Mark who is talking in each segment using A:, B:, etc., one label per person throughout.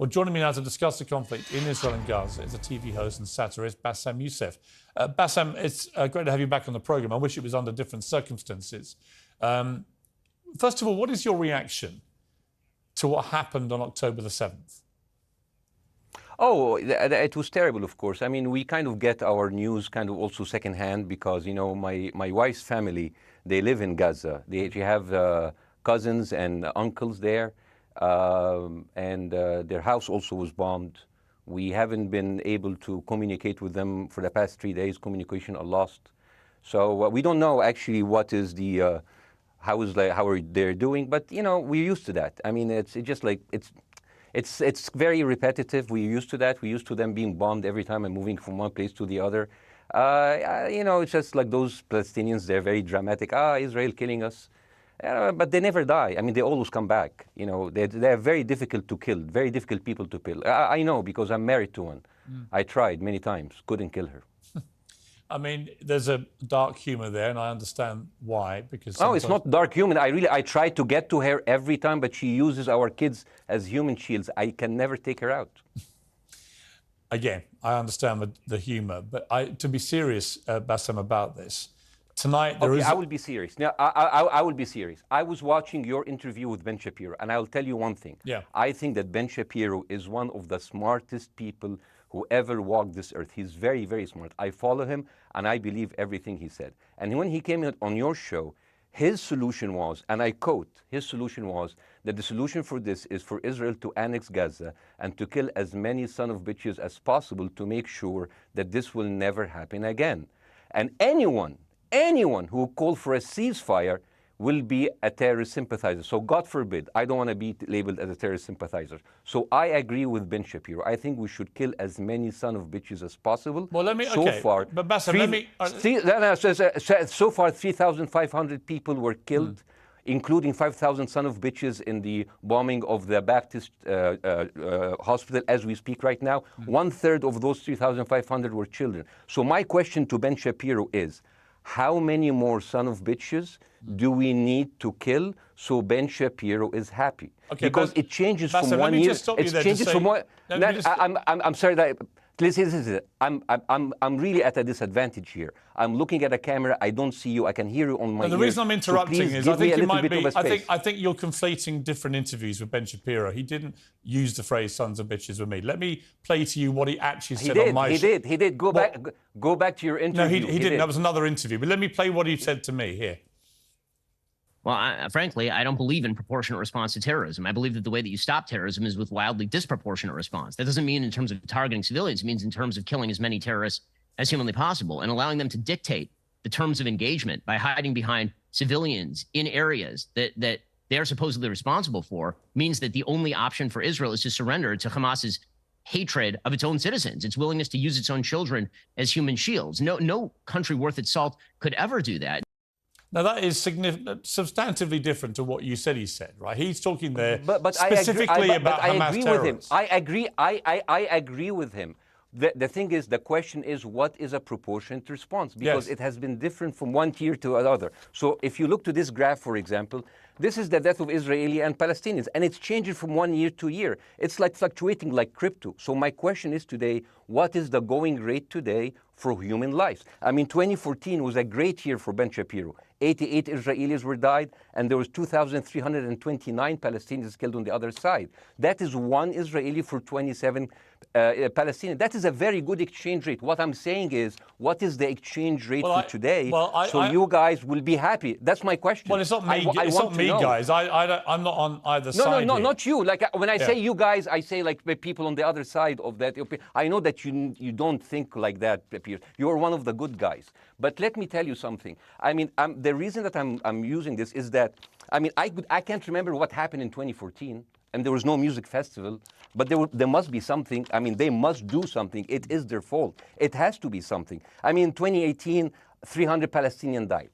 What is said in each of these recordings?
A: Well, joining me now to discuss the conflict in Israel and Gaza is a TV host and satirist, Bassem Youssef. Bassem, it's great to have you back on the programme. I wish it was under different circumstances. First of all, what is your reaction to what happened on October the 7th?
B: Oh, it was terrible, of course. I mean, we kind of get our news kind of also secondhand because, you know, my wife's family, they live in Gaza. They have cousins and uncles there. Their house also was bombed. We haven't been able to communicate with them for the past 3 days. Communication are lost. So we don't know actually what is the, how are they doing, but you know, we're used to that. I mean, it's just like, it's very repetitive. We're used to that. We're used to them being bombed every time and moving from one place to the other. You know, it's just like those Palestinians, they're very dramatic. Israel killing us. But they never die. I mean, they always come back. You know, they're very difficult to kill, very difficult people to kill. I know because I'm married to one. I tried many times, couldn't kill her.
A: I mean, there's a dark humour there, and I understand why. Because
B: no, it's not dark humour. I try to get to her every time, but she uses our kids as human shields. I can never take her out.
A: Again, I understand the humour, but to be serious, Bassem, about this. Tonight,
B: I will be serious. Now, I will be serious. I was watching your interview with Ben Shapiro, and I'll tell you one thing.
A: Yeah.
B: I think that Ben Shapiro is one of the smartest people who ever walked this earth. He's very, very smart. I follow him, and I believe everything he said. And when he came on your show, his solution was, and I quote, his solution was that the solution for this is for Israel to annex Gaza and to kill as many son of bitches as possible to make sure that this will never happen again. And anyone who called for a ceasefire will be a terrorist sympathizer. So God forbid, I don't want to be labeled as a terrorist sympathizer. So I agree with Ben Shapiro. I think we should kill as many son of bitches as possible.
A: Well, let me,
B: so
A: okay,
B: far,
A: but Bassem,
B: so far 3,500 people were killed, including 5,000 son of bitches in the bombing of the Baptist hospital as we speak right now. 1/3 of those 3,500 were children. So my question to Ben Shapiro is, how many more son of bitches do we need to kill so Ben Shapiro is happy?
A: Okay,
B: because it changes
A: Bassem,
B: from one year.
A: It changes from one.
B: I'm sorry that. Listen, I'm really at a disadvantage here. I'm looking at a camera. I don't see you. I can hear you on my ears.
A: The reason I'm interrupting
B: is
A: I think you might be. I think you're conflating different interviews with Ben Shapiro. He didn't use the phrase "sons of bitches" with me. Let me play to you what he actually said on my show.
B: He did. Go back to your interview.
A: No, he didn't. That was another interview. But let me play what he said to me here.
C: Well, frankly, I don't believe in proportionate response to terrorism. I believe that the way that you stop terrorism is with wildly disproportionate response. That doesn't mean in terms of targeting civilians. It means in terms of killing as many terrorists as humanly possible and allowing them to dictate the terms of engagement by hiding behind civilians in areas that they are supposedly responsible for means that the only option for Israel is to surrender to Hamas's hatred of its own citizens, its willingness to use its own children as human shields. No country worth its salt could ever do that.
A: Now, that is substantively different to what you said he said, right? He's talking there
B: but
A: specifically about Hamas terrorists.
B: I agree with him. The thing is, the question is, what is a proportionate response? Because it has been different from one tier to another. So if you look to this graph, for example, this is the death of Israeli and Palestinians, and it's changing from one year to year. It's like fluctuating like crypto. So my question is today, what is the going rate today for human lives? I mean, 2014 was a great year for Ben Shapiro. 88 Israelis were died, and there was 2,329 Palestinians killed on the other side. That is one Israeli for 27 Palestinians. That is a very good exchange rate. What I'm saying is, what is the exchange rate for today? So you guys will be happy. That's my question.
A: Well, it's not me, guys. I'm not on either side.
B: No, not you. Like when I say you guys, I say like the people on the other side of that. I know that you don't think like that, Piers. You're one of the good guys. But let me tell you something. I mean, the reason that I'm using this is that, I mean, I can't remember what happened in 2014, and there was no music festival, but there must be something. I mean, they must do something. It is their fault. It has to be something. I mean, 2018, 300 Palestinians died.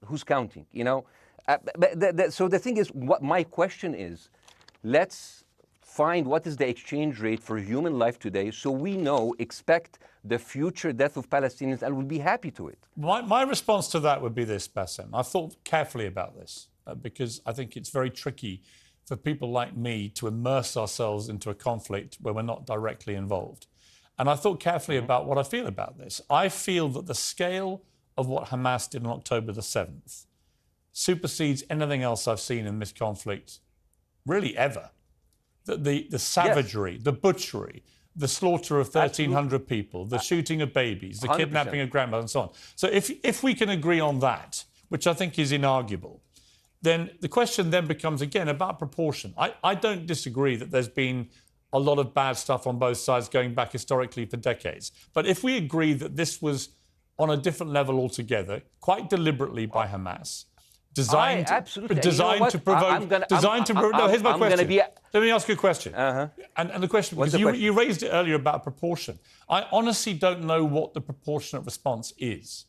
B: Who's counting, you know? So the thing is, what my question is, let's find what is the exchange rate for human life today so we expect the future death of Palestinians and will be happy to it.
A: My response to that would be this, Bassem. I've thought carefully about this because I think it's very tricky for people like me to immerse ourselves into a conflict where we're not directly involved. And I thought carefully about what I feel about this. I feel that the scale of what Hamas did on October the 7th supersedes anything else I've seen in this conflict, really ever. The savagery, the butchery, the slaughter of 1,300 people, the shooting of babies, the 100%. Kidnapping of grandmothers and so on. So if we can agree on that, which I think is inarguable, then the question then becomes, again, about proportion. I don't disagree that there's been a lot of bad stuff on both sides going back historically for decades. But if we agree that this was on a different level altogether, quite deliberately by Hamas, designed to provoke... No, here's my question. Let me ask you a question. And the question, because you raised it earlier about proportion. I honestly don't know what the proportionate response is.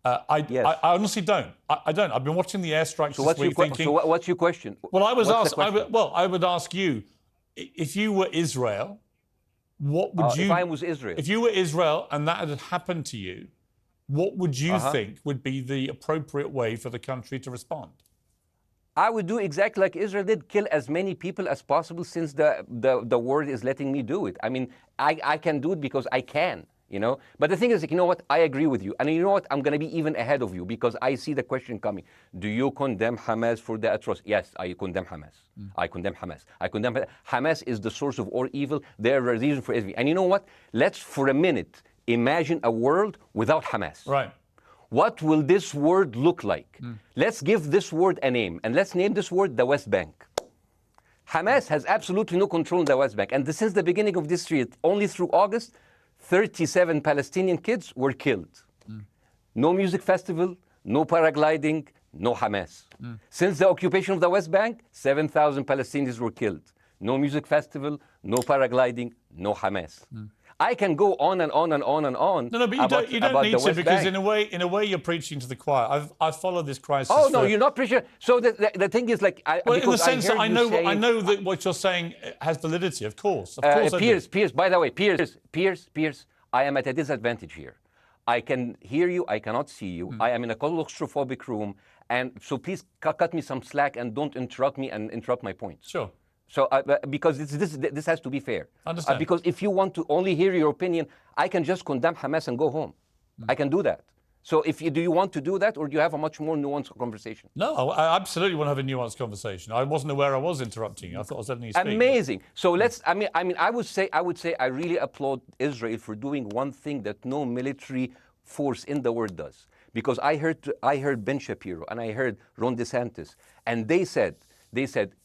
A: I honestly don't. I don't. I've been watching the airstrikes this week thinking...
B: So what's your question?
A: Well, I would ask you, if you were Israel, what would you...
B: If I was Israel?
A: If you were Israel and that had happened to you, what would you think would be the appropriate way for the country to respond?
B: I would do exactly like Israel did, kill as many people as possible, since the world is letting me do it. I mean, I can do it because I can, you know. But the thing is, you know what? I agree with you. And you know what? I'm going to be even ahead of you, because I see the question coming. Do you condemn Hamas for the atrocity? Yes, I condemn Hamas. I condemn Hamas. I condemn Hamas is the source of all evil. They're a reason for everything. And you know what? Let's, for a minute, imagine a world without Hamas.
A: Right.
B: What will this word look like? Let's give this word a name, and let's name this word the West Bank. Hamas has absolutely no control in the West Bank. And since the beginning of this year, only through August, 37 Palestinian kids were killed. No music festival, no paragliding, no Hamas. Since the occupation of the West Bank, 7,000 Palestinians were killed. No music festival, no paragliding, no Hamas. I can go on and on and on and on.
A: No, but you don't need to, because in a way you're preaching to the choir. I've followed this crisis.
B: Oh no, you're not preaching. So the thing is, like,
A: in the sense that I know that what you're saying has validity. Of course,
B: Piers. By the way, Piers. I am at a disadvantage here. I can hear you. I cannot see you. I am in a claustrophobic room, and so please cut me some slack and don't interrupt me and interrupt my points.
A: Sure.
B: So, because this has to be fair.
A: Understand.
B: Because if you want to only hear your opinion, I can just condemn Hamas and go home. I can do that. So, do you want to do that, or do you have a much more nuanced conversation?
A: No, I absolutely want to have a nuanced conversation. I wasn't aware I was interrupting you. I thought I was letting you speak.
B: Amazing. So let's. I mean, I would say I really applaud Israel for doing one thing that no military force in the world does. Because I heard Ben Shapiro and I heard Ron DeSantis, and they said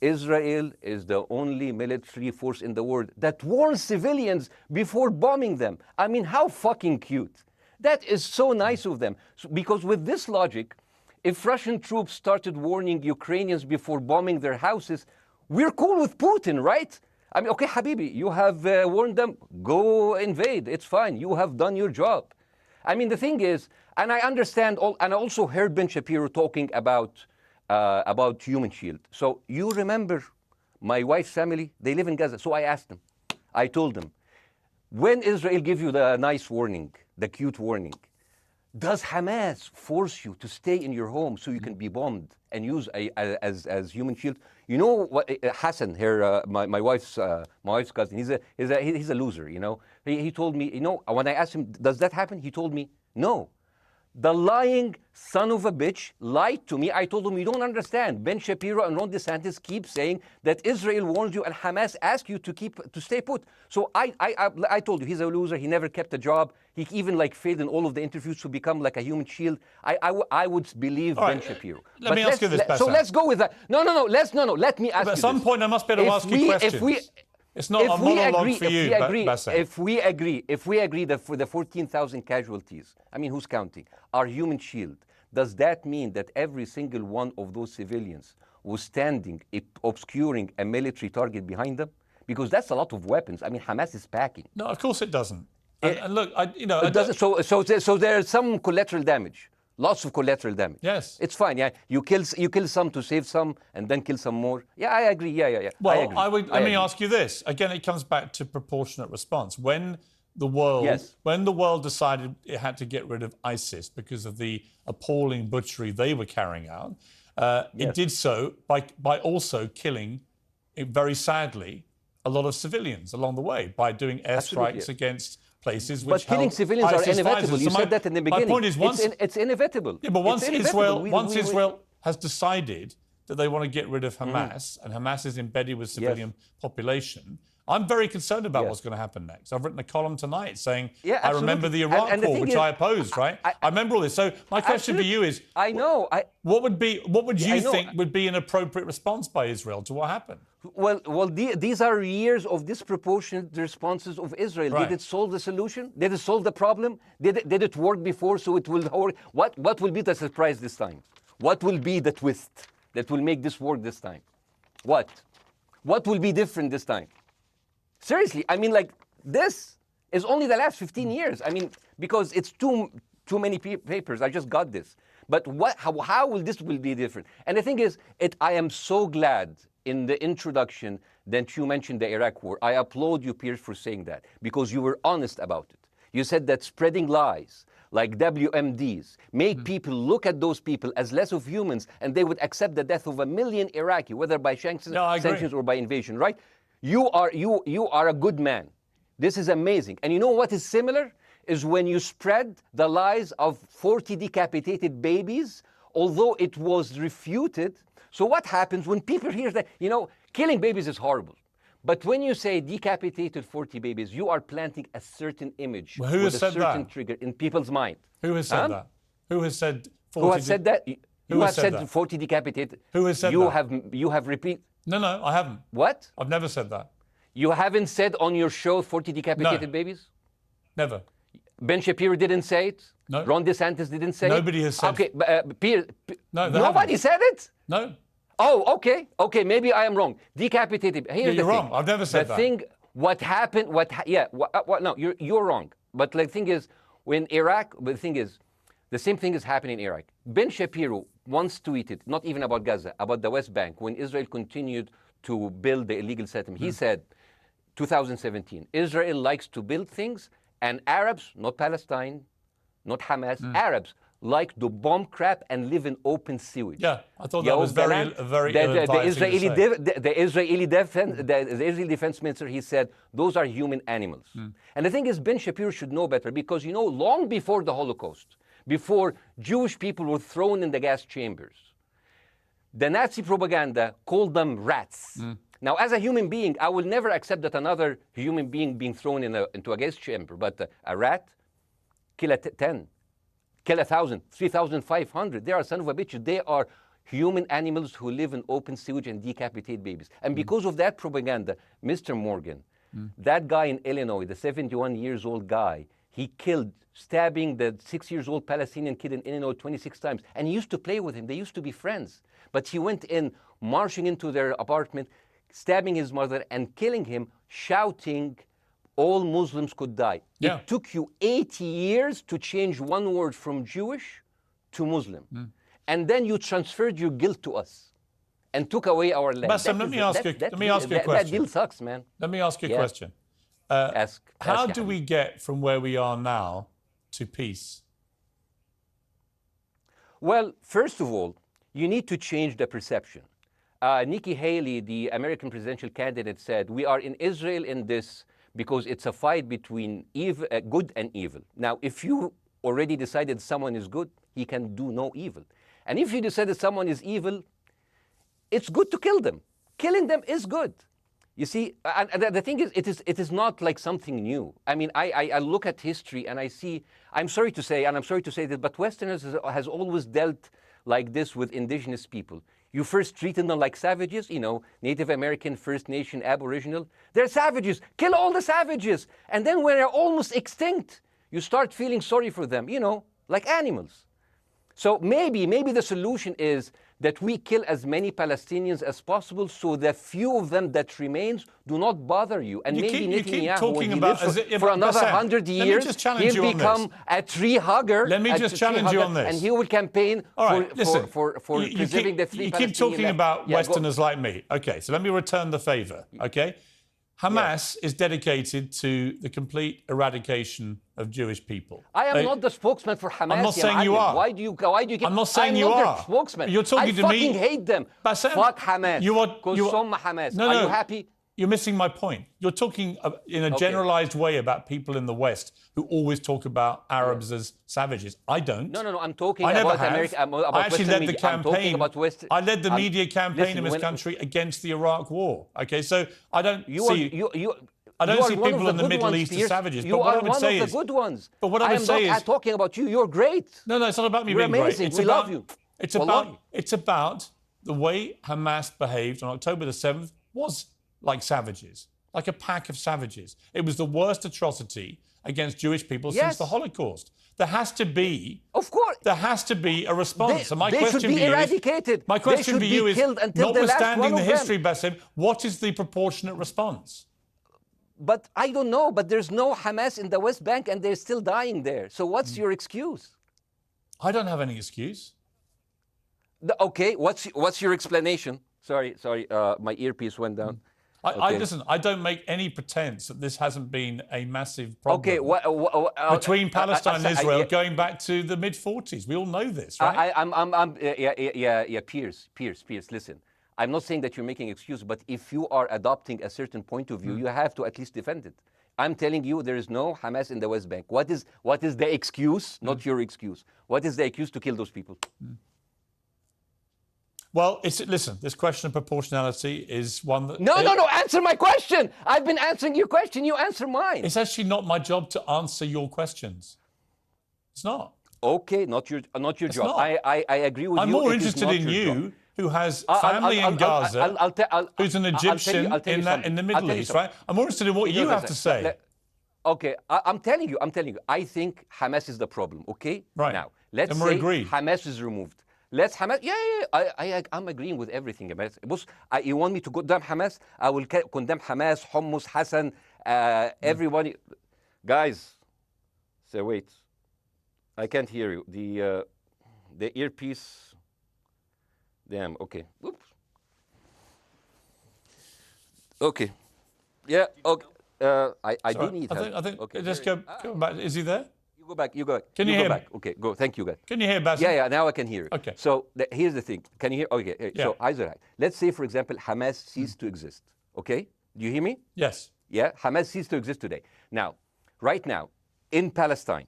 B: Israel is the only military force in the world that warns civilians before bombing them. I mean, how fucking cute. That is so nice of them. So, because with this logic, if Russian troops started warning Ukrainians before bombing their houses, we're cool with Putin, right? I mean, okay, Habibi, you have warned them, go invade. It's fine. You have done your job. I mean, the thing is, and I understand, and I also heard Ben Shapiro talking about Human Shield. So you remember my wife's family, they live in Gaza. So I asked them, I told them, when Israel gives you the nice warning, the cute warning, does Hamas force you to stay in your home so you can be bombed and use as Human Shield? You know what, Hassan here, my wife's cousin, he's a loser, you know. He told me, you know, when I asked him, does that happen? He told me, no. The lying son of a bitch lied to me. I told him, you don't understand. Ben Shapiro and Ron DeSantis keep saying that Israel warned you and Hamas asked you to stay put. So I told you, he's a loser. He never kept a job. He even failed in all of the interviews to become like a Human Shield. I would believe Ben Shapiro.
A: Let me ask you this, Bassam.
B: So let's go with that. No. Let me ask you this.
A: At some point, I must be able to ask you questions. It's not a monologue for you, Bassam.
B: If we agree that for the 14,000 casualties, I mean, who's counting, are Human Shield, does that mean that every single one of those civilians was standing, obscuring a military target behind them? Because that's a lot of weapons. I mean, Hamas is packing.
A: No, of course it doesn't. And look, it
B: doesn't. So there's some collateral damage. Lots of collateral damage.
A: Yes.
B: It's fine, yeah. You kill some to save some and then kill some more. Yeah, I agree. Yeah.
A: Well, let me ask you this. Again, it comes back to proportionate response. When the world decided it had to get rid of ISIS because of the appalling butchery they were carrying out, it did so by also killing very sadly, a lot of civilians along the way by doing airstrikes against places which
B: But killing civilians are inevitable. You said that in the beginning.
A: My point is,
B: it's inevitable.
A: Yeah, but once Israel has decided that they want to get rid of Hamas, and Hamas is embedded with civilian population, I'm very concerned about what's going to happen next. I've written a column tonight saying, I remember the Iraq War, which I opposed, right? I remember all this. So my question for you is, what would you think would be an appropriate response by Israel to what happened?
B: Well, these are years of disproportionate responses of Israel.
A: Right.
B: Did it solve the solution? Did it solve the problem? Did it work before, so it will work? What will be the surprise this time? What will be the twist that will make this work this time? What will be different this time? Seriously, I mean, like, this is only the last 15 years. I mean, because it's too many papers. I just got this. But how will this be different? And the thing is, I am so glad in the introduction that you mentioned the Iraq War. I applaud you, Piers, for saying that, because you were honest about it. You said that spreading lies like WMDs make people look at those people as less of humans, and they would accept the death of 1 million Iraqi, whether by sanctions or by invasion, right? You are a good man. This is amazing. And you know what is similar? Is when you spread the lies of 40 decapitated babies, although it was refuted. So what happens when people hear that, killing babies is horrible. But when you say decapitated 40 babies, you are planting a certain image with a certain trigger in people's mind.
A: Who has said that? Who has said 40?
B: Who has said that? You have said 40 decapitated.
A: Who has said that?
B: You have repeated.
A: No, I haven't.
B: What?
A: I've never said that.
B: You haven't said on your show 40 decapitated babies?
A: Never.
B: Ben Shapiro didn't say it?
A: No.
B: Ron DeSantis didn't say
A: Nobody
B: it?
A: has said
B: it. Okay,
A: no,
B: nobody said it?
A: No.
B: Oh, okay, maybe I am wrong. Decapitated. Here's
A: you're
B: the thing.
A: wrong. I've never said that.
B: The thing, what happened, no, you're wrong. But the thing is, the same thing is happening in Iraq. Ben Shapiro once tweeted, not even about Gaza, about the West Bank, when Israel continued to build the illegal settlement. He said, 2017, Israel likes to build things, and Arabs, not Palestine, not Hamas, Arabs like to bomb crap and live in open sewage.
A: Yeah, I thought that was very
B: the Israeli defense minister, he said, those are human animals. And the thing is, Ben Shapiro should know better, because, long before the Holocaust, before Jewish people were thrown in the gas chambers, the Nazi propaganda called them rats. Now, as a human being, I will never accept that another human being being thrown into a gas chamber. But a rat, kill 10, kill 1,000, 3,500. They are son of a bitch. They are human animals who live in open sewage and decapitate babies. And because of that propaganda, Mr. Morgan, that guy in Illinois, the 71-years-old guy, he killed, stabbing the 6-year-old Palestinian kid in Illinois 26 times. And he used to play with him. They used to be friends. But he went in, marching into their apartment, stabbing his mother and killing him, shouting, all Muslims could die.
A: Yeah.
B: It took you 80 years to change one word from Jewish to Muslim. And then you transferred your guilt to us and took away our land.
A: Bassem, let me ask you a question.
B: That deal sucks, man.
A: Let me ask you a question. How do we get from where we are now to peace?
B: Well, first of all, you need to change the perception. Nikki Haley, the American presidential candidate, said, we are in Israel in this because it's a fight between good and evil. Now, if you already decided someone is good, he can do no evil. And if you decided someone is evil, it's good to kill them. Killing them is good. You see, and the thing is, it is not like something new. I mean, I look at history and I see, I'm sorry to say this, but Westerners has always dealt like this with indigenous people. You first treated them like savages, Native American, First Nation, Aboriginal. They're savages. Kill all the savages. And then when they're almost extinct, you start feeling sorry for them, like animals. So maybe the solution is that we kill as many Palestinians as possible, so the few of them that remains do not bother you. And maybe Netanyahu, when he lives for another 100 years, he'll become a tree hugger.
A: Let me just challenge you on this.
B: And he will campaign for preserving the three Palestinians.
A: You keep talking about Westerners like me. Okay, so let me return the favor, okay? Hamas is dedicated to the complete eradication of Jewish people.
B: I am not the spokesman for Hamas.
A: I'm not saying you are.
B: Why do you keep...
A: I'm not saying
B: I'm
A: you
B: not
A: are.
B: their spokesman.
A: You're talking to me.
B: I fucking hate them.
A: Bassem,
B: Fuck Hamas.
A: you are
B: Hamas.
A: No,
B: are you happy?
A: You're missing my point. You're talking in a generalized way about people in the West who always talk about Arabs as savages. I don't.
B: No. I'm talking about America.
A: I actually led the campaign. I led the media campaign in this country against the Iraq War. Okay, so I don't see. I don't see people in the Middle East as savages.
B: You are one of the good ones.
A: But what I would say is,
B: I'm talking about you. You're great.
A: No, it's not about me being
B: amazing.
A: great.
B: We love you.
A: It's about the way Hamas behaved on October the 7th was like savages, like a pack of savages. It was the worst atrocity against Jewish people since the Holocaust. There has to be,
B: of course,
A: there has to be a response.
B: They should be eradicated.
A: My question for you is, notwithstanding the history, Bassem, what is the proportionate response?
B: But I don't know. But there's no Hamas in the West Bank, and they're still dying there. So what's your excuse?
A: I don't have any excuse.
B: Okay, what's your explanation? Sorry, my earpiece went down.
A: Listen, I don't make any pretense that this hasn't been a massive problem between Palestine and Israel going back to the mid-40s. We all know this, right?
B: Piers, listen. I'm not saying that you're making excuses, but if you are adopting a certain point of view, you have to at least defend it. I'm telling you, there is no Hamas in the West Bank. What is the excuse? Not your excuse. What is the excuse to kill those people?
A: Well, listen, this question of proportionality is one that...
B: No, answer my question. I've been answering your question. You answer mine.
A: It's actually not my job to answer your questions. It's not.
B: Okay, not your job. Not. I agree with you.
A: I'm more interested in you, who has family in Gaza, who's an Egyptian in the Middle East, right? I'm more interested in what you have to say.
B: Okay, I'm telling you. I think Hamas is the problem, okay?
A: Right.
B: Now, let's say Hamas is removed. Let's Hamas. I'm agreeing with everything. You want me to condemn Hamas? I will condemn Hamas, Hummus, Hassan, everybody. Guys, so wait. I can't hear you. The earpiece. Damn. Okay. Oops. Okay. Yeah. Okay. I do need help.
A: I think. Okay. Just go back. Is he there?
B: Go back.
A: Can you hear me?
B: Okay, go. Thank you, guys.
A: Can you hear, Bassem?
B: Yeah, now I can hear you.
A: Okay.
B: So here's the thing. Can you hear? Okay, so let's say, for example, Hamas ceased to exist. Okay? Do you hear me?
A: Yes.
B: Yeah, Hamas ceased to exist today. Now, right now, in Palestine,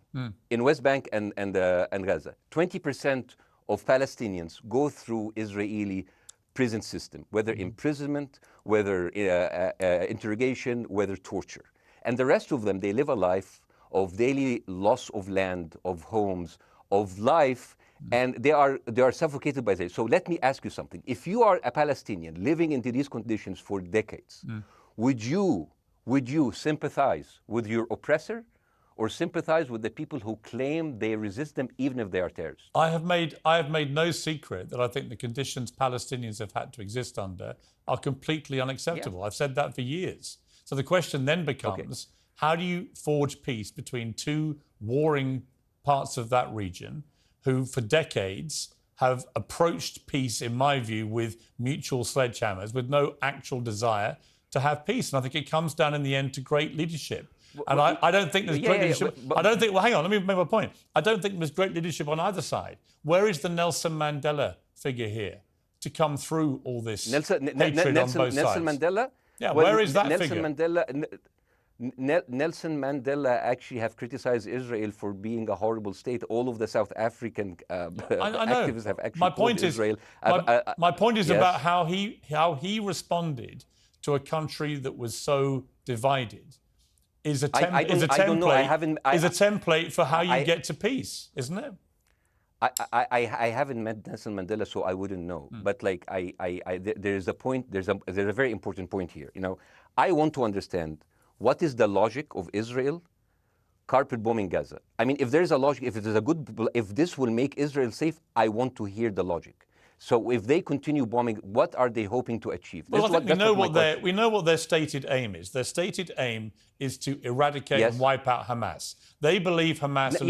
B: in West Bank and Gaza, 20% of Palestinians go through Israeli prison system, whether imprisonment, whether interrogation, whether torture. And the rest of them, they live a life of daily loss of land, of homes, of life, and they are suffocated by this. So let me ask you something. If you are a Palestinian living into these conditions for decades, would you sympathize with your oppressor or sympathize with the people who claim they resist them even if they are terrorists?
A: I have made no secret that I think the conditions Palestinians have had to exist under are completely unacceptable. I've said that for years. So the question then becomes, how do you forge peace between two warring parts of that region who, for decades, have approached peace, in my view, with mutual sledgehammers, with no actual desire to have peace? And I think it comes down in the end to great leadership. And I don't think there's great leadership. I don't think, well, hang on, let me make my point. I don't think there's great leadership on either side. Where is the Nelson Mandela figure here to come through all this hatred on both sides?
B: Nelson Mandela?
A: Yeah, where is that figure?
B: Nelson Mandela actually have criticized Israel for being a horrible state. All of the South African activists have actually called Israel.
A: My point is about how he responded to a country that was so divided. Is a template for how you get to peace, isn't it?
B: I haven't met Nelson Mandela, so I wouldn't know. But like there's a point. There's a very important point here. You know, I want to understand. What is the logic of Israel carpet bombing Gaza? I mean, if there's a logic, if this will make Israel safe, I want to hear the logic. So if they continue bombing, what are they hoping to achieve?
A: Well, I think we know what their stated aim is. Their stated aim is to eradicate and wipe out Hamas. They believe Hamas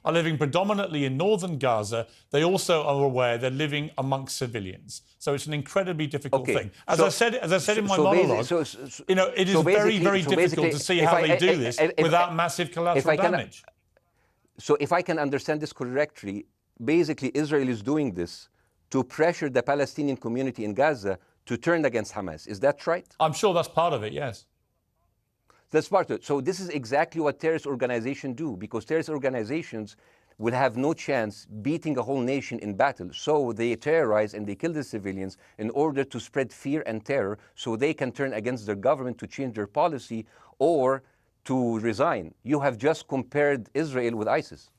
A: are living predominantly in northern Gaza. They also are aware they're living amongst civilians. So it's an incredibly difficult thing. As I said in my monologue, it is very, very difficult to see how they do this without massive collateral damage.
B: So if I can understand this correctly, basically Israel is doing this to pressure the Palestinian community in Gaza to turn against Hamas. Is that right?
A: I'm sure that's part of it, yes.
B: That's part of it. So this is exactly what terrorist organizations do, because terrorist organizations will have no chance beating a whole nation in battle. So they terrorize and they kill the civilians in order to spread fear and terror so they can turn against their government to change their policy or to resign. You have just compared Israel with ISIS.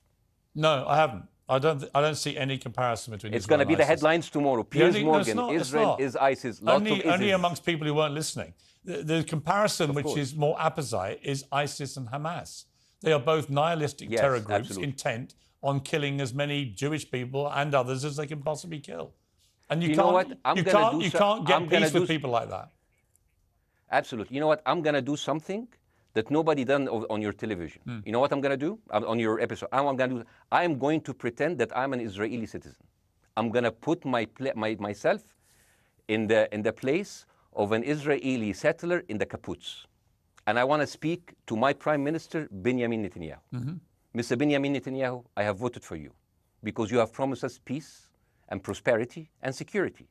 A: No, I haven't. I don't see any comparison between
B: It's going to be the headlines tomorrow. Piers Morgan, Israel is ISIS.
A: Only amongst people who weren't listening. The comparison, which is more apposite, is ISIS and Hamas. They are both nihilistic terror groups intent on killing as many Jewish people and others as they can possibly kill. And you can't get peace with people like that.
B: Absolutely. You know what? I'm going to do something that nobody done on your television. You know what I'm going to do on your episode? I'm going to pretend that I'm an Israeli citizen. I'm going to put myself in the place of an Israeli settler in the kibbutz. And I want to speak to my Prime Minister, Benjamin Netanyahu. Mr. Benjamin Netanyahu, I have voted for you because you have promised us peace and prosperity and security.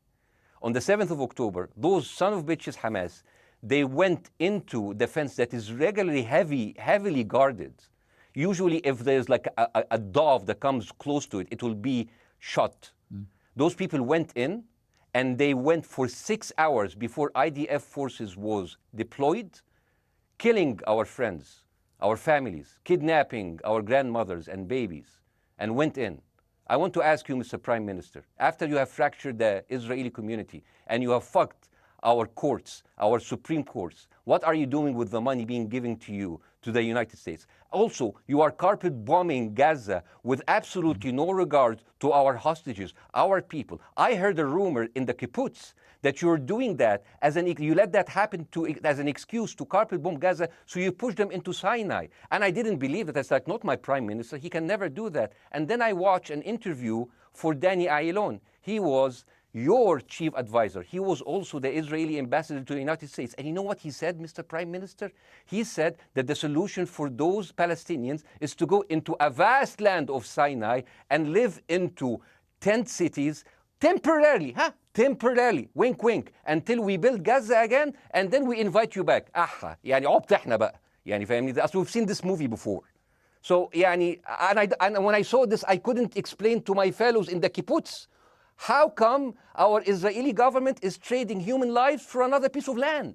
B: On the 7th of October, those son of bitches Hamas, they went into the fence that is regularly heavily guarded. Usually if there's like a dove that comes close to it, it will be shot. Those people went in and they went for 6 hours before IDF forces was deployed, killing our friends, our families, kidnapping our grandmothers and babies, and went in. I want to ask you, Mr. Prime Minister, after you have fractured the Israeli community and you have fucked our courts, our Supreme Courts, what are you doing with the money being given to you, to the United States? Also, you are carpet bombing Gaza with absolutely no regard to our hostages, our people. I heard a rumor in the kibbutz that you're doing that you let that happen as an excuse to carpet bomb Gaza, so you push them into Sinai. And I didn't believe that. It's like, not my Prime Minister, he can never do that. And then I watched an interview for Danny Ayalon. He was your chief advisor. He was also the Israeli ambassador to the United States. And you know what he said, Mr. Prime Minister? He said that the solution for those Palestinians is to go into a vast land of Sinai and live into tent cities temporarily, temporarily, wink wink, until we build Gaza again, and then we invite you back. يعني عبط احنا بقى. يعني فاهمني؟ We've seen this movie before. So يعني, and when I saw this, I couldn't explain to my fellows in the kibbutz, how come our Israeli government is trading human lives for another piece of land?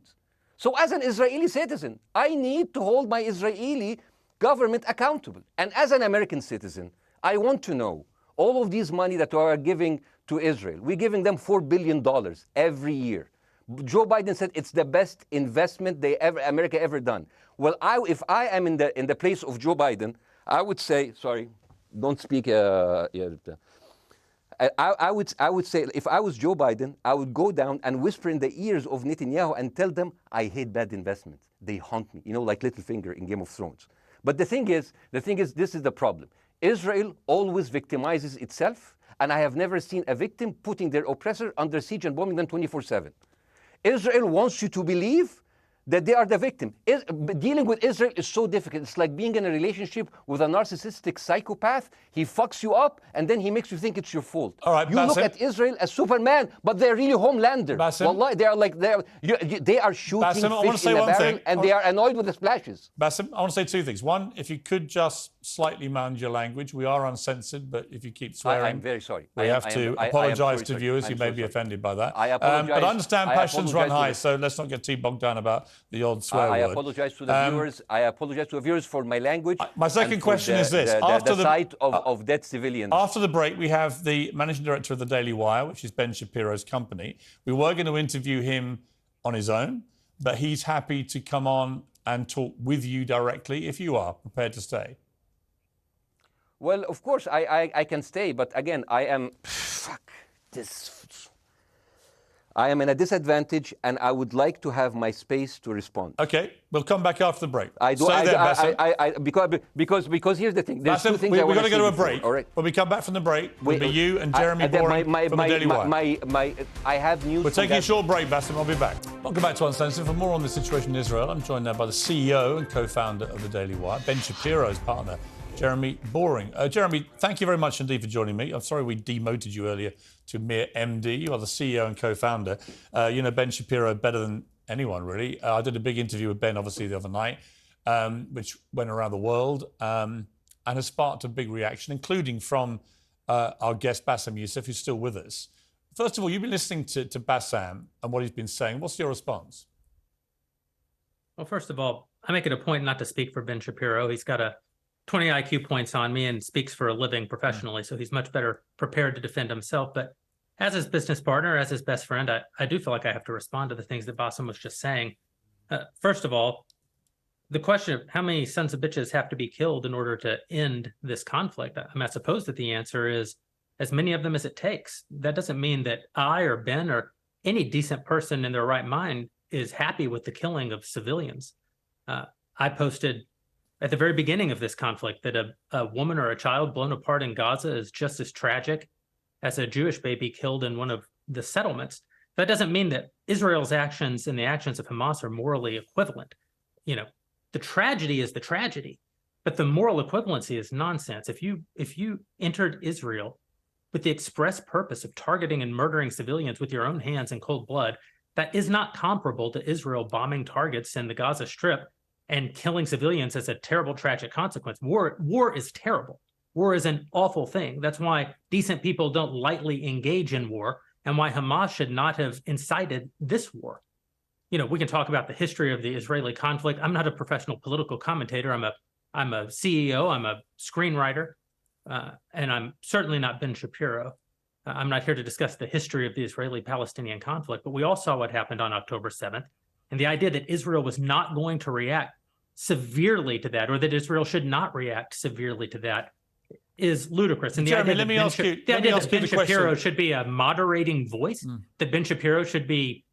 B: So as an Israeli citizen, I need to hold my Israeli government accountable. And as an American citizen, I want to know all of these money that we are giving to Israel. We're giving them $4 billion every year. Joe Biden said it's the best investment America ever done. Well, if I am in the place of Joe Biden, I would say, sorry, don't speak. I would say, if I was Joe Biden, I would go down and whisper in the ears of Netanyahu and tell them, I hate bad investments. They haunt me, like Littlefinger in Game of Thrones. But the thing is, this is the problem. Israel always victimizes itself, and I have never seen a victim putting their oppressor under siege and bombing them 24/7. Israel wants you to believe that they are the victim. Dealing with Israel is so difficult. It's like being in a relationship with a narcissistic psychopath. He fucks you up, and then he makes you think it's your fault.
A: All right,
B: you look at Israel as Superman, but they're really Homelander. Wallahi, they are shooting fish in a barrel, and they are annoyed with the splashes.
A: Bassem, I want to say two things. One, if you could just slightly mind your language. We are uncensored, but if you keep swearing,
B: I'm very sorry.
A: We have to apologise to viewers who may be offended by that.
B: I apologize.
A: But I understand passions run high, so let's not get too bogged down about the old swear word.
B: I apologize to the viewers. I apologize to the viewers for my language.
A: My second question is this:
B: after the sight of dead civilians.
A: After the break, we have the managing director of the Daily Wire, which is Ben Shapiro's company. We were going to interview him on his own, but he's happy to come on and talk with you directly if you are prepared to stay.
B: Well, of course, I can stay, but again, I am... Fuck. I am in a disadvantage, and I would like to have my space to respond.
A: Okay, we'll come back after the break.
B: Because here's the thing. There's
A: Bassem,
B: two things
A: we're
B: I want
A: going to go to a
B: before,
A: break.
B: all right?
A: When we come back from the break, it'll be you and Jeremy Boring from the Daily Wire.
B: I have news.
A: We're taking a short break, Bassem. I'll be back. Welcome back to Uncensored. For more on the situation in Israel, I'm joined now by the CEO and co-founder of the Daily Wire, Ben Shapiro's partner, Jeremy Boring. Jeremy, thank you very much indeed for joining me. I'm sorry we demoted you earlier to mere MD. You are the CEO and co-founder. You know Ben Shapiro better than anyone, really. I did a big interview with Ben, obviously, the other night, which went around the world and has sparked a big reaction, including from our guest, Bassem Youssef, who's still with us. First of all, you've been listening to Bassem and what he's been saying. What's your response?
D: Well, first of all, I make it a point not to speak for Ben Shapiro. He's got a 20 IQ points on me and speaks for a living professionally, so he's much better prepared to defend himself. But as his business partner, as his best friend, I do feel like I have to respond to the things that Bassem was just saying. First of all, the question of how many sons of bitches have to be killed in order to end this conflict, I suppose that the answer is as many of them as it takes. That doesn't mean that I or Ben or any decent person in their right mind is happy with the killing of civilians. I posted at the very beginning of this conflict that a woman or a child blown apart in Gaza is just as tragic as a Jewish baby killed in one of the settlements. That doesn't mean that Israel's actions and the actions of Hamas are morally equivalent. You know, the tragedy is the tragedy, but the moral equivalency is nonsense. If you entered Israel with the express purpose of targeting and murdering civilians with your own hands in cold blood, that is not comparable to Israel bombing targets in the Gaza Strip and killing civilians as a terrible, tragic consequence. War is terrible. War is an awful thing. That's why decent people don't lightly engage in war, and why Hamas should not have incited this war. You know, we can talk about the history of the Israeli conflict. I'm not a professional political commentator. I'm a CEO. I'm a screenwriter, and I'm certainly not Ben Shapiro. I'm not here to discuss the history of the Israeli-Palestinian conflict, but we all saw what happened on October 7th. And the idea that Israel was not going to react severely to that, or that Israel should not react severely to that, is ludicrous. And the
A: Jeremy,
D: idea that Ben Shapiro should be a moderating voice, that Ben Shapiro should be,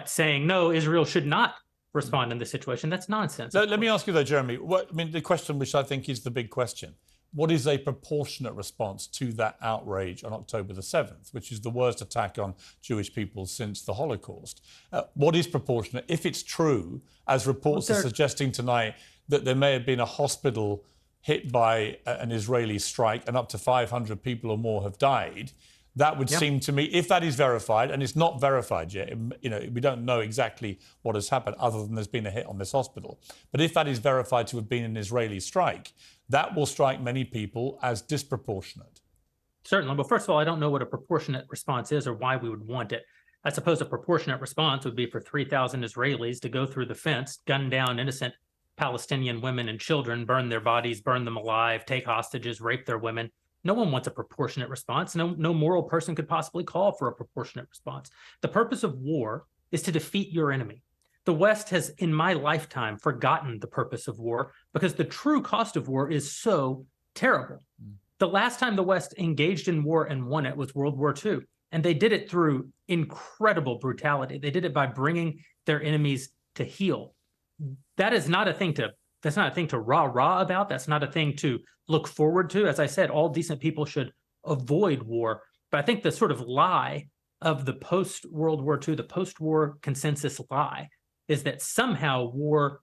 D: saying, no, Israel should not respond in this situation, that's nonsense.
A: Let me ask you, though, Jeremy, the question which I think is the big question. What is a proportionate response to that outrage on October the 7th, which is the worst attack on Jewish people since the Holocaust? What is proportionate? If it's true, as reports are suggesting tonight, that there may have been a hospital hit by an Israeli strike and up to 500 people or more have died, that would seem to me, if that is verified, and it's not verified yet, you know, we don't know exactly what has happened other than there's been a hit on this hospital. But if that is verified to have been an Israeli strike, that will strike many people as disproportionate.
D: Certainly. Well, first of all, I don't know what a proportionate response is or why we would want it. I suppose a proportionate response would be for 3,000 Israelis to go through the fence, gun down innocent Palestinian women and children, burn their bodies, burn them alive, take hostages, rape their women. No one wants a proportionate response. No moral person could possibly call for a proportionate response. The purpose of war is to defeat your enemy. The West has, in my lifetime, forgotten the purpose of war because the true cost of war is so terrible. The last time the West engaged in war and won it was World War II, and they did it through incredible brutality. They did it by bringing their enemies to heel. That is not a thing to That's not a thing to rah-rah about. That's not a thing to look forward to. As I said, all decent people should avoid war. But I think the sort of lie of the post-World War II, the post-war consensus lie, is that somehow war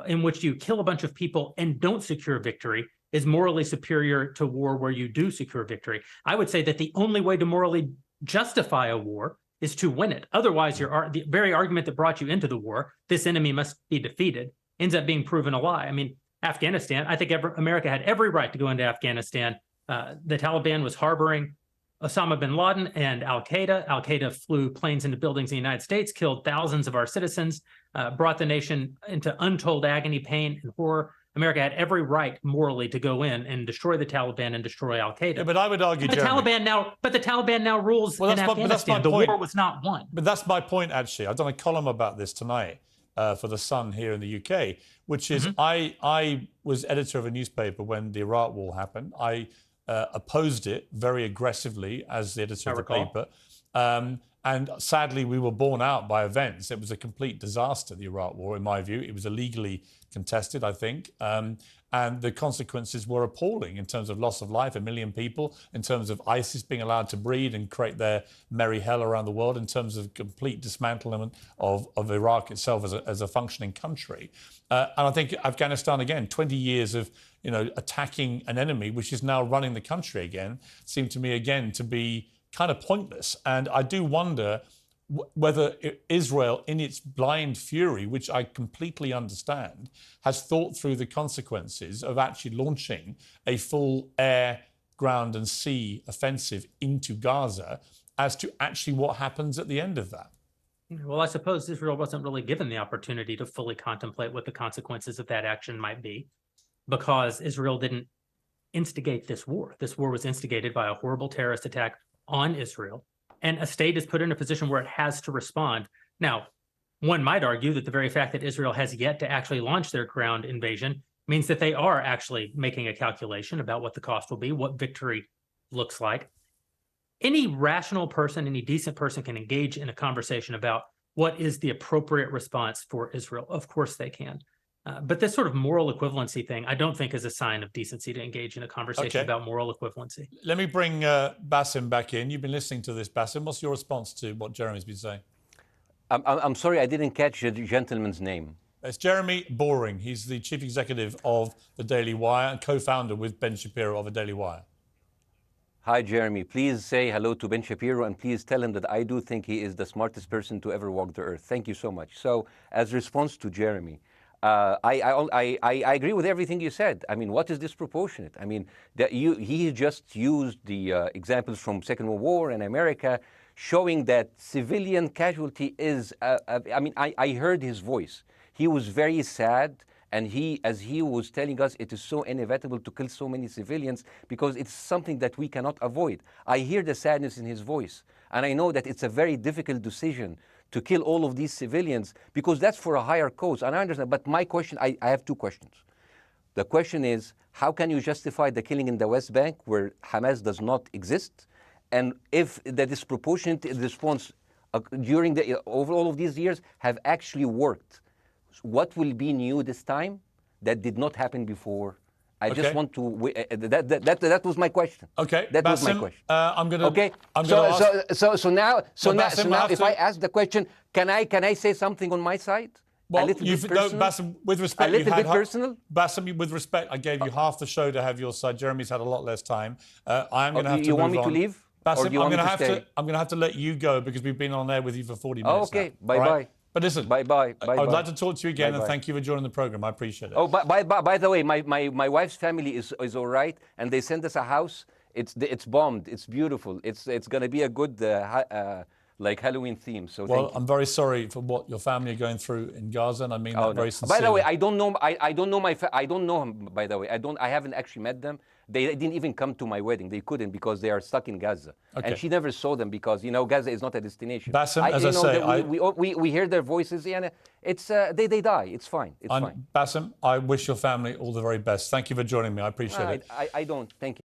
D: in which you kill a bunch of people and don't secure victory is morally superior to war where you do secure victory. I would say that the only way to morally justify a war is to win it. Otherwise, the very argument that brought you into the war, this enemy must be defeated, ends up being proven a lie. I mean, Afghanistan, I think America had every right to go into Afghanistan. The Taliban was harboring Osama bin Laden and Al-Qaeda. Al-Qaeda flew planes into buildings in the United States, killed thousands of our citizens, brought the nation into untold agony, pain, and horror. America had every right morally to go in and destroy the Taliban and destroy Al-Qaeda.
A: Yeah, but I would argue,
D: the Taliban now rules in Afghanistan. The war was not won.
A: But that's my point, actually. I've done a column about this tonight for The Sun here in the UK, which is I was editor of a newspaper when the Iraq War happened. I opposed it very aggressively as the editor
D: I
A: of the
D: recall.
A: paper. And sadly, we were borne out by events. It was a complete disaster, the Iraq War, in my view. It was illegally contested, I think. And the consequences were appalling in terms of loss of life, 1 million people, in terms of ISIS being allowed to breed and create their merry hell around the world, in terms of complete dismantlement of Iraq itself as a functioning country. And I think Afghanistan, again, 20 years of attacking an enemy, which is now running the country again, seemed to me, again, to be kind of pointless. And I do wonder whether Israel, in its blind fury, which I completely understand, has thought through the consequences of actually launching a full air, ground and sea offensive into Gaza as to actually what happens at the end of that.
D: Well, I suppose Israel wasn't really given the opportunity to fully contemplate what the consequences of that action might be, because Israel didn't instigate this war. This war was instigated by a horrible terrorist attack on Israel. And a state is put in a position where it has to respond. Now, one might argue that the very fact that Israel has yet to actually launch their ground invasion means that they are actually making a calculation about what the cost will be, what victory looks like. Any rational person, any decent person can engage in a conversation about what is the appropriate response for Israel. Of course they can. But this sort of moral equivalency thing, I don't think is a sign of decency to engage in a conversation about moral equivalency.
A: Let me bring Bassem back in. You've been listening to this, Bassem. What's your response to what Jeremy's been saying?
B: I'm sorry, I didn't catch the gentleman's name.
A: It's Jeremy Boring. He's the chief executive of the Daily Wire and co-founder with Ben Shapiro of the Daily Wire.
B: Hi, Jeremy. Please say hello to Ben Shapiro, and please tell him that I do think he is the smartest person to ever walk the earth. Thank you so much. So, as a response to Jeremy, I agree with everything you said. I mean, what is disproportionate? I mean, he just used the examples from Second World War and America, showing that civilian casualty is, I mean, I heard his voice. He was very sad, and as he was telling us, it is so inevitable to kill so many civilians because it's something that we cannot avoid. I hear the sadness in his voice, and I know that it's a very difficult decision to kill all of these civilians because that's for a higher cause, and I understand. But my question, I have two questions. The question is, how can you justify the killing in the West Bank where Hamas does not exist? And if the disproportionate response during over all of these years have actually worked, what will be new this time that did not happen before? I just want to. That was my question.
A: Okay,
B: that was my question.
A: I'm gonna.
B: Okay. So now, if I ask the question, can I say something on my side?
A: Well,
B: a little bit personal?
A: Bassem, with respect,
B: a little bit personal.
A: Bassem, with respect, I gave you half the show to have your side. Jeremy's had a lot less time. I'm going to have to
B: You
A: move
B: want me
A: on.
B: to leave?
A: Bassem,
B: I'm
A: going to have to let you go because we've been on air with you for 40 minutes.
B: Okay.
A: Now.
B: Bye bye.
A: Right? But listen,
B: bye.
A: I would like to talk to you again, and thank you for joining the program. I appreciate it.
B: Oh, by the way, my wife's family is all right, and they sent us a house. It's bombed. It's beautiful. It's going to be a good like Halloween theme. So
A: well, I'm very sorry for what your family are going through in Gaza, and I mean that very sincerely.
B: By the way, I don't know. I don't know I don't know him. By the way, I haven't actually met them. They didn't even come to my wedding. They couldn't because they are stuck in Gaza. Okay. And she never saw them because Gaza is not a destination.
A: Bassem, as I say,
B: we hear their voices, and it's they die. It's fine. It's fine.
A: Bassem, I wish your family all the very best. Thank you for joining me. I appreciate it.
B: I don't. Thank you.